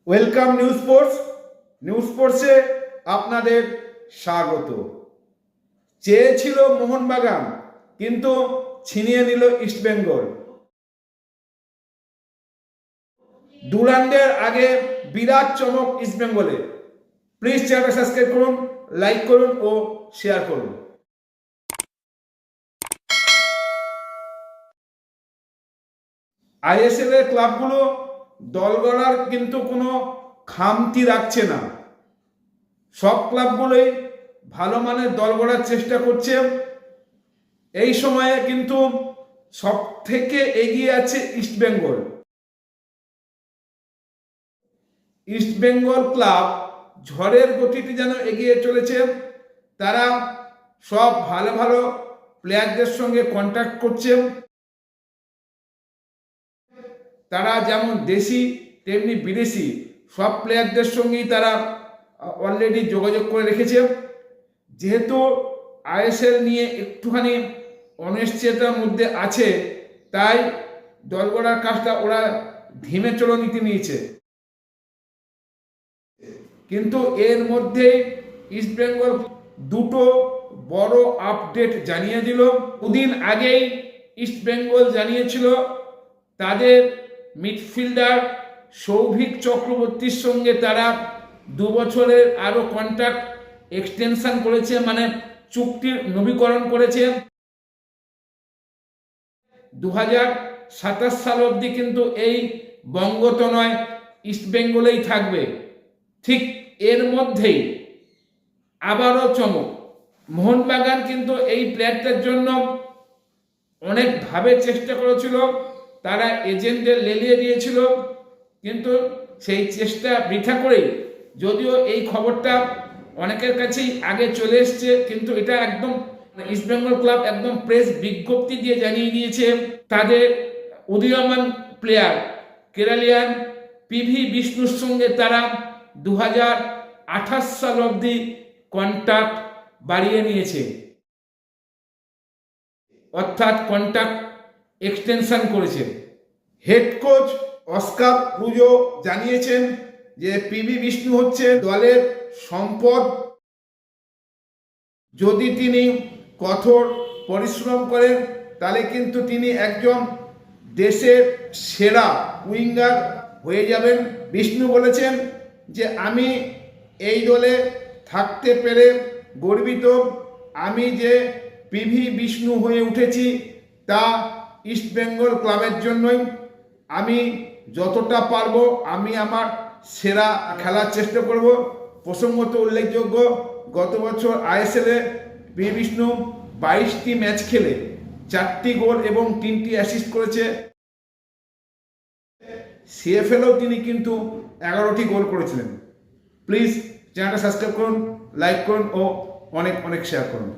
Welcome news স্পোর্টসে আপনাদের স্বাগত। চেয়েছিল মোহনবাগান, কিন্তু ছিনিয়ে নিল ইস্টবেঙ্গল। ডুরান্ডের আগে বিরাট চমক ইস্টবেঙ্গলে। প্লিজ চ্যানেলটা সাবস্ক্রাইব করুন, লাইক করুন ও শেয়ার করুন। আইএসএল এর ক্লাবগুলো দল গড়ার কিন্তু কোনো খামতি রাখছে না। সব ক্লাবগুলোই ভালো মানের দল গড়ার চেষ্টা করছে। এই সময়ে কিন্তু সব থেকে এগিয়ে আছে ইস্টবেঙ্গল। ইস্টবেঙ্গল ক্লাব ঝড়ের গতিতে যেন এগিয়ে চলেছে। তারা সব ভালো ভালো প্লেয়ারদের সঙ্গে কন্ট্যাক্ট করছে। তারা যেমন দেশি তেমনি বিদেশি সব প্লেয়ারদের সঙ্গেই তারা অলরেডি যোগাযোগ করে রেখেছে। যেহেতু আইএসএল নিয়ে একটুখানি অনিশ্চয়তার মধ্যে আছে, তাই দল গড়ার কাজটা ওরা ধিমে চলনীতি নিয়েছে। কিন্তু এর মধ্যেই ইস্টবেঙ্গল দুটো বড় আপডেট জানিয়ে দিল। দুদিন আগেই ইস্টবেঙ্গল জানিয়েছিল তাদের মিডফিল্ডার সৌভিক চক্রবর্তীর সঙ্গে তারা 2 বছরের আরো কন্ট্রাক্ট এক্সটেনশন করেছে, মানে চুক্তির নবীকরণ করেছে। 2027 সাল অবধি কিন্তু এই বঙ্গতনয় ইস্টবেঙ্গলেই থাকবে। ঠিক এর মধ্যেই আবারও চমক। মোহনবাগান কিন্তু এই প্লেয়ারটার জন্য অনেকভাবে চেষ্টা করেছিল, তারা এজেন্টদের লেলিয়ে দিয়েছিল, কিন্তু সেই চেষ্টা বৃথা করেই, যদিও এই খবরটা অনেকের কাছেই আগে চলে এসছে, কিন্তু এটা একদম ইস্টবেঙ্গল ক্লাব একদম প্রেস বিজ্ঞপ্তি দিয়ে জানিয়ে দিয়েছে তাদের উদীয়মান প্লেয়ার কেরালিয়ান পিভি বিষ্ণুর সঙ্গে তারা 2028 সাল অবধি কন্ট্রাক্ট বাড়িয়ে নিয়েছে, অর্থাৎ কন্ট্রাক্ট এক্সটেনশন করেছে। হেড কোচ অস্কার রুজো জানিয়েছেন যে পিভি বিষ্ণু হচ্ছে দলের সম্পদ। যদি তিনি কঠোর পরিশ্রম করেন তাহলে কিন্তু তিনি একজন দেশের সেরা উইঙ্গার হয়ে যাবেন। বিষ্ণু বলেছেন যে আমি এই দলে থাকতে পেরে গর্বিত। আমি যে পিভি বিষ্ণু হয়ে উঠেছি তা ইস্টবেঙ্গল ক্লাবের জন্যই। আমি যতটা পারবো আমি আমার সেরা খেলার চেষ্টা করব। প্রসঙ্গত উল্লেখযোগ্য, গত বছর আইএসএলে পিভি বিষ্ণু 22টি ম্যাচ খেলে 4টি গোল এবং 3টি অ্যাসিস্ট করেছে। সিএফএলেও তিনি কিন্তু 11টি গোল করেছিলেন। প্লিজ চ্যানেলটা সাবস্ক্রাইব করুন, লাইক করুন ও অনেক শেয়ার করুন।